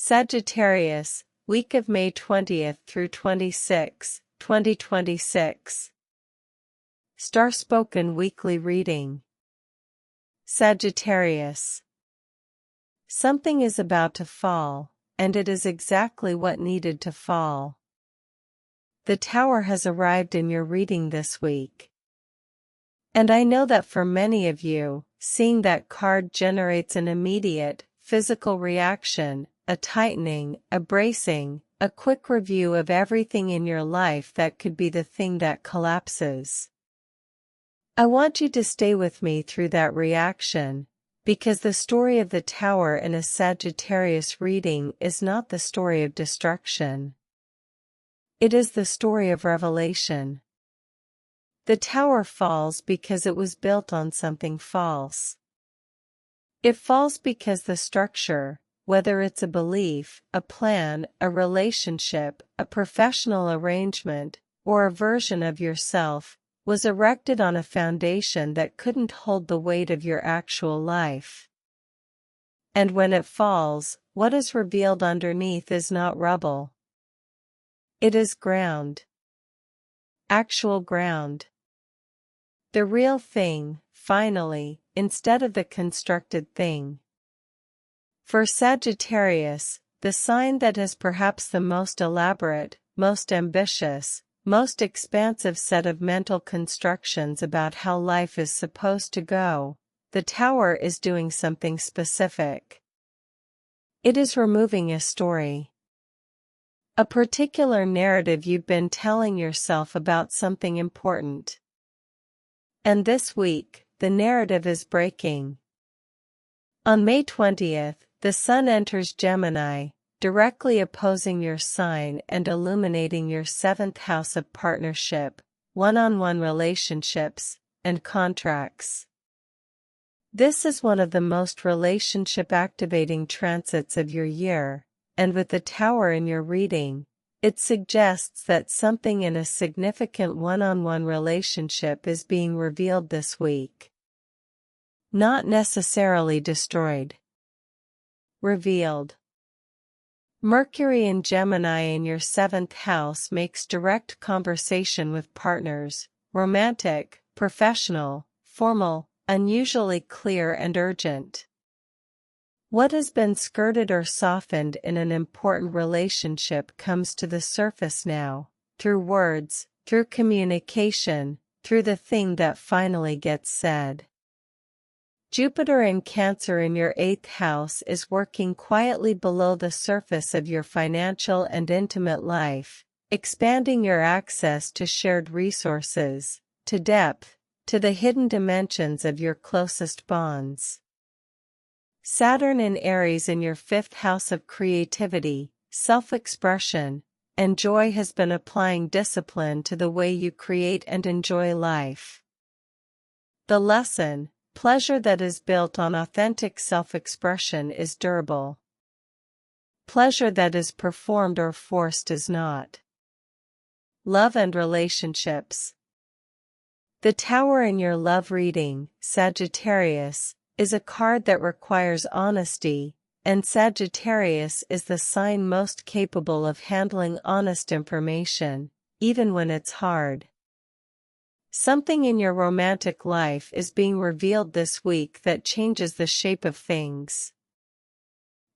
Sagittarius, week of May 20th through 26, 2026. Starspoken weekly reading. Sagittarius. Something is about to fall, and it is exactly what needed to fall. The Tower has arrived in your reading this week. And I know that for many of you, seeing that card generates an immediate, physical reaction, a tightening, a bracing, a quick review of everything in your life that could be the thing that collapses. I want you to stay with me through that reaction, because the story of the Tower in a Sagittarius reading is not the story of destruction. It is the story of revelation. The Tower falls because it was built on something false. It falls because the structure, whether it's a belief, a plan, a relationship, a professional arrangement, or a version of yourself, was erected on a foundation that couldn't hold the weight of your actual life. And when it falls, what is revealed underneath is not rubble. It is ground. Actual ground. The real thing, finally, instead of the constructed thing. For Sagittarius, the sign that has perhaps the most elaborate, most ambitious, most expansive set of mental constructions about how life is supposed to go, the Tower is doing something specific. It is removing a story. A particular narrative you've been telling yourself about something important. And this week, the narrative is breaking. On May 20th, the Sun enters Gemini, directly opposing your sign and illuminating your 7th house of partnership, one-on-one relationships, and contracts. This is one of the most relationship-activating transits of your year, and with the Tower in your reading, it suggests that something in a significant one-on-one relationship is being revealed this week. Not necessarily destroyed. Revealed. Mercury in Gemini in your 7th house makes direct conversation with partners, romantic, professional, formal, unusually clear and urgent. What has been skirted or softened in an important relationship comes to the surface now, through words, through communication, through the thing that finally gets said. Jupiter in Cancer in your 8th house is working quietly below the surface of your financial and intimate life, expanding your access to shared resources, to depth, to the hidden dimensions of your closest bonds. Saturn in Aries in your 5th house of creativity, self-expression, and joy has been applying discipline to the way you create and enjoy life. The lesson, pleasure that is built on authentic self-expression is durable. Pleasure that is performed or forced is not. Love and relationships. The Tower in your love reading, Sagittarius, is a card that requires honesty, and Sagittarius is the sign most capable of handling honest information, even when it's hard. Something in your romantic life is being revealed this week that changes the shape of things.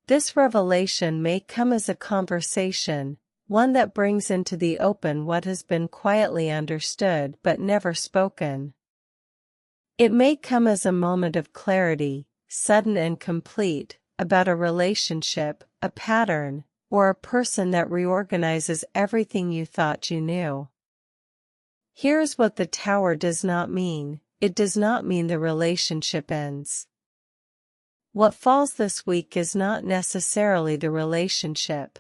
This revelation may come as a conversation, one that brings into the open what has been quietly understood but never spoken. It may come as a moment of clarity, sudden and complete, about a relationship, a pattern, or a person that reorganizes everything you thought you knew. Here's what the Tower does not mean. It does not mean the relationship ends. What falls this week is not necessarily the relationship.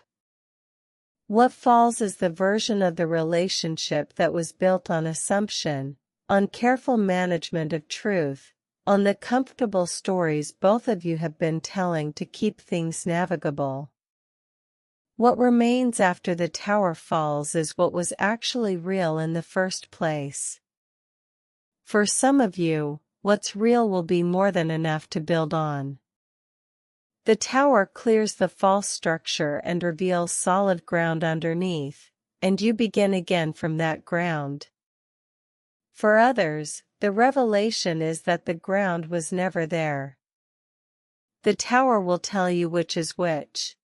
What falls is the version of the relationship that was built on assumption, on careful management of truth, on the comfortable stories both of you have been telling to keep things navigable. What remains after the Tower falls is what was actually real in the first place. For some of you, what's real will be more than enough to build on. The Tower clears the false structure and reveals solid ground underneath, and you begin again from that ground. For others, the revelation is that the ground was never there. The Tower will tell you which is which.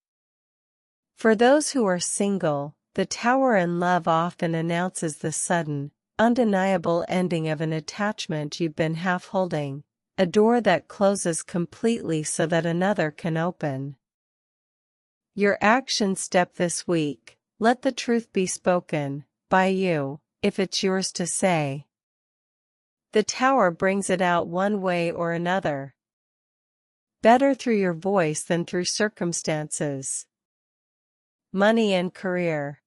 For those who are single, the Tower in love often announces the sudden, undeniable ending of an attachment you've been half holding, a door that closes completely so that another can open. Your action step this week: let the truth be spoken, by you, if it's yours to say. The Tower brings it out one way or another. Better through your voice than through circumstances. Money and career.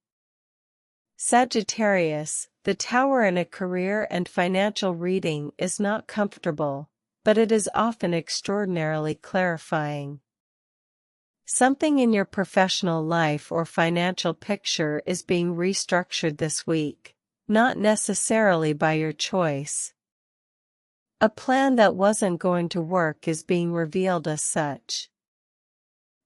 Sagittarius, the Tower in a career and financial reading is not comfortable, but it is often extraordinarily clarifying. Something in your professional life or financial picture is being restructured this week, not necessarily by your choice. A plan that wasn't going to work is being revealed as such.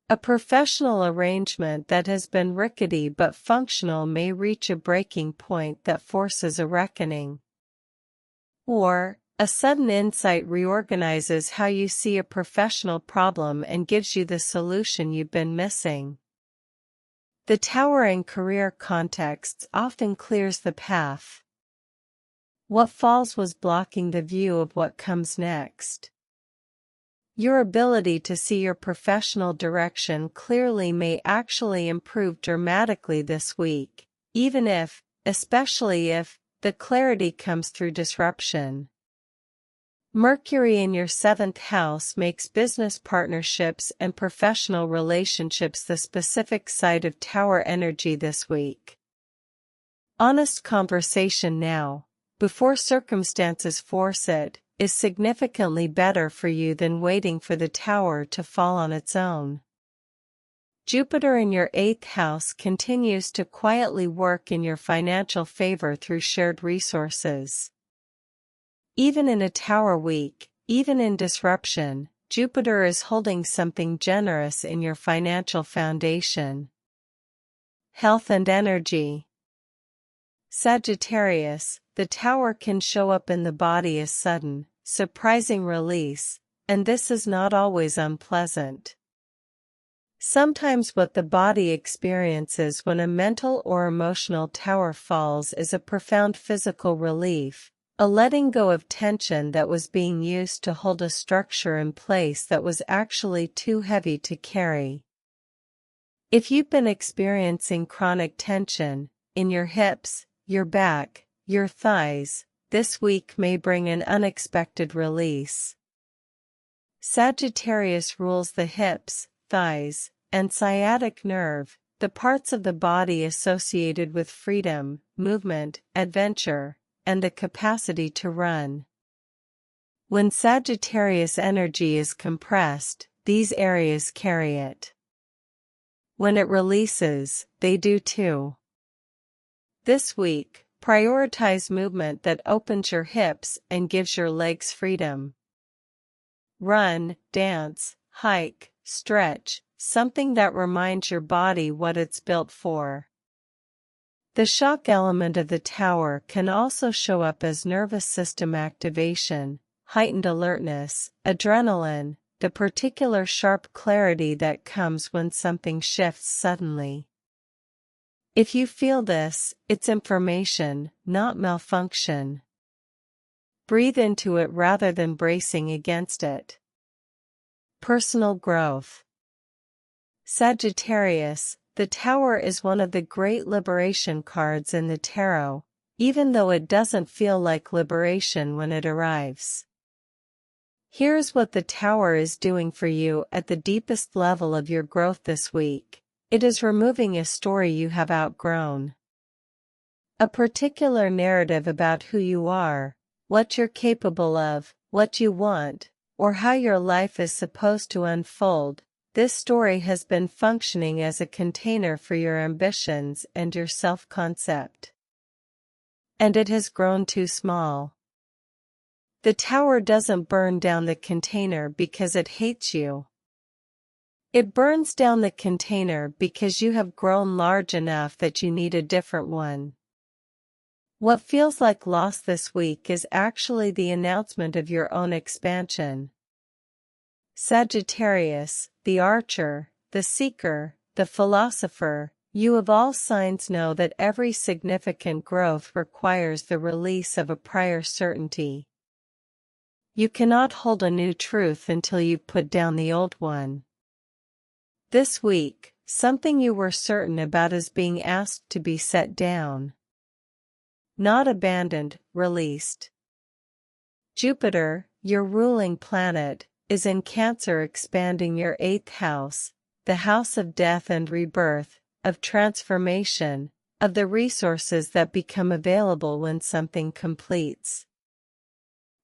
A professional arrangement that has been rickety but functional may reach a breaking point that forces a reckoning. Or, a sudden insight reorganizes how you see a professional problem and gives you the solution you've been missing. The Tower in career contexts often clears the path. What falls was blocking the view of what comes next. Your ability to see your professional direction clearly may actually improve dramatically this week, even if, especially if, the clarity comes through disruption. Mercury in your 7th house makes business partnerships and professional relationships the specific side of Tower energy this week. Honest conversation now, before circumstances force it, is significantly better for you than waiting for the Tower to fall on its own. Jupiter in your 8th house continues to quietly work in your financial favor through shared resources. Even in a Tower week, even in disruption, Jupiter is holding something generous in your financial foundation. Health and energy. Sagittarius, the Tower can show up in the body as sudden, surprising release, and this is not always unpleasant. Sometimes what the body experiences when a mental or emotional Tower falls is a profound physical relief, a letting go of tension that was being used to hold a structure in place that was actually too heavy to carry. If you've been experiencing chronic tension in your hips, your back, your thighs, this week may bring an unexpected release. Sagittarius rules the hips, thighs, and sciatic nerve, the parts of the body associated with freedom, movement, adventure, and the capacity to run. When Sagittarius energy is compressed, these areas carry it. When it releases, they do too. This week, prioritize movement that opens your hips and gives your legs freedom. Run, dance, hike, stretch, something that reminds your body what it's built for. The shock element of the Tower can also show up as nervous system activation, heightened alertness, adrenaline, the particular sharp clarity that comes when something shifts suddenly. If you feel this, it's information, not malfunction. Breathe into it rather than bracing against it. Personal growth. Sagittarius, the Tower is one of the great liberation cards in the tarot, even though it doesn't feel like liberation when it arrives. Here's what the Tower is doing for you at the deepest level of your growth this week. It is removing a story you have outgrown. A particular narrative about who you are, what you're capable of, what you want, or how your life is supposed to unfold. This story has been functioning as a container for your ambitions and your self-concept. And it has grown too small. The Tower doesn't burn down the container because it hates you. It burns down the container because you have grown large enough that you need a different one. What feels like loss this week is actually the announcement of your own expansion. Sagittarius, the archer, the seeker, the philosopher, you of all signs know that every significant growth requires the release of a prior certainty. You cannot hold a new truth until you've put down the old one. This week, something you were certain about is being asked to be set down. Not abandoned, released. Jupiter, your ruling planet, is in Cancer, expanding your 8th house, the house of death and rebirth, of transformation, of the resources that become available when something completes.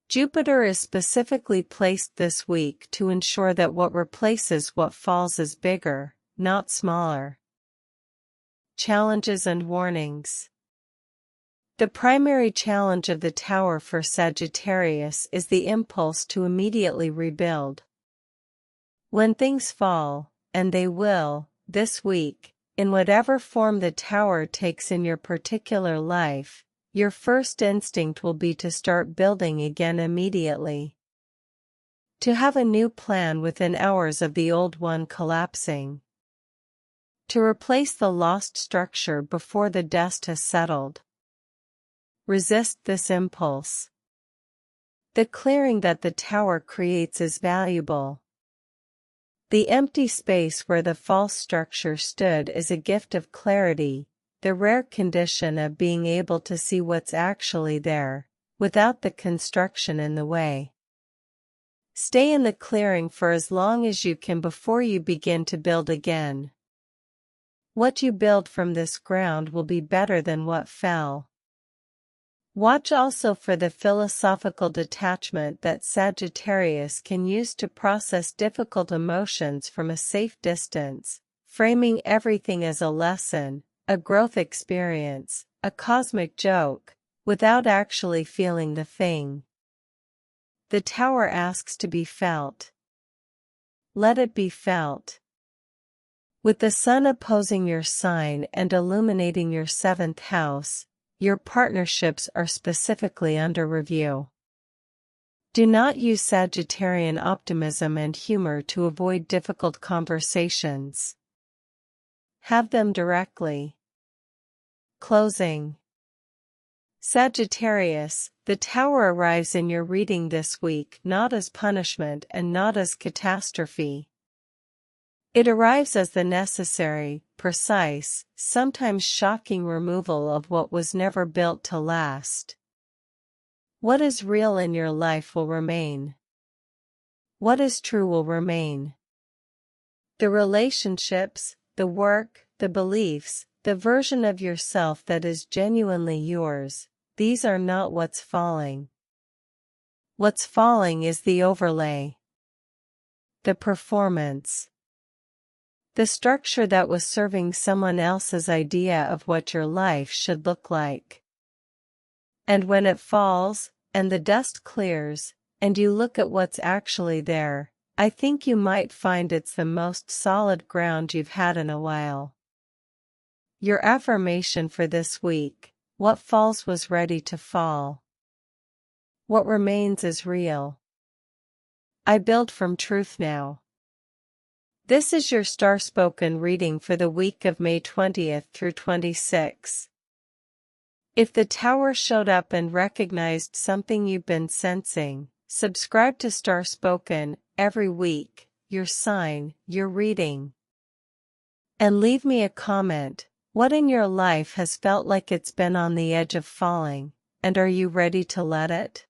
Jupiter is specifically placed this week to ensure that what replaces what falls is bigger, not smaller. Challenges and warnings. The primary challenge of the Tower for Sagittarius is the impulse to immediately rebuild. When things fall, and they will, this week, in whatever form the Tower takes in your particular life, your first instinct will be to start building again immediately. To have a new plan within hours of the old one collapsing. To replace the lost structure before the dust has settled. Resist this impulse. The clearing that the Tower creates is valuable. The empty space where the false structure stood is a gift of clarity, the rare condition of being able to see what's actually there, without the construction in the way. Stay in the clearing for as long as you can before you begin to build again. What you build from this ground will be better than what fell. Watch also for the philosophical detachment that Sagittarius can use to process difficult emotions from a safe distance, framing everything as a lesson, a growth experience, a cosmic joke, without actually feeling the thing. The Tower asks to be felt. Let it be felt. With the sun opposing your sign and illuminating your 7th house, your partnerships are specifically under review. Do not use Sagittarian optimism and humor to avoid difficult conversations. Have them directly. Closing. Sagittarius, the Tower arrives in your reading this week not as punishment and not as catastrophe. It arrives as the necessary, precise, sometimes shocking removal of what was never built to last. What is real in your life will remain. What is true will remain. The relationships, the work, the beliefs, the version of yourself that is genuinely yours, these are not what's falling. What's falling is the overlay. The performance. The structure that was serving someone else's idea of what your life should look like. And when it falls, and the dust clears, and you look at what's actually there, I think you might find it's the most solid ground you've had in a while. Your affirmation for this week: what falls was ready to fall. What remains is real. I build from truth now. This is your Starspoken reading for the week of May 20th through 26. If the Tower showed up and recognized something you've been sensing, subscribe to Starspoken every week, your sign, your reading. And leave me a comment. What in your life has felt like it's been on the edge of falling, and are you ready to let it?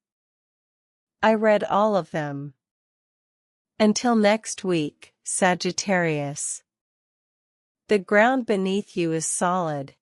I read all of them. Until next week, Sagittarius. The ground beneath you is solid,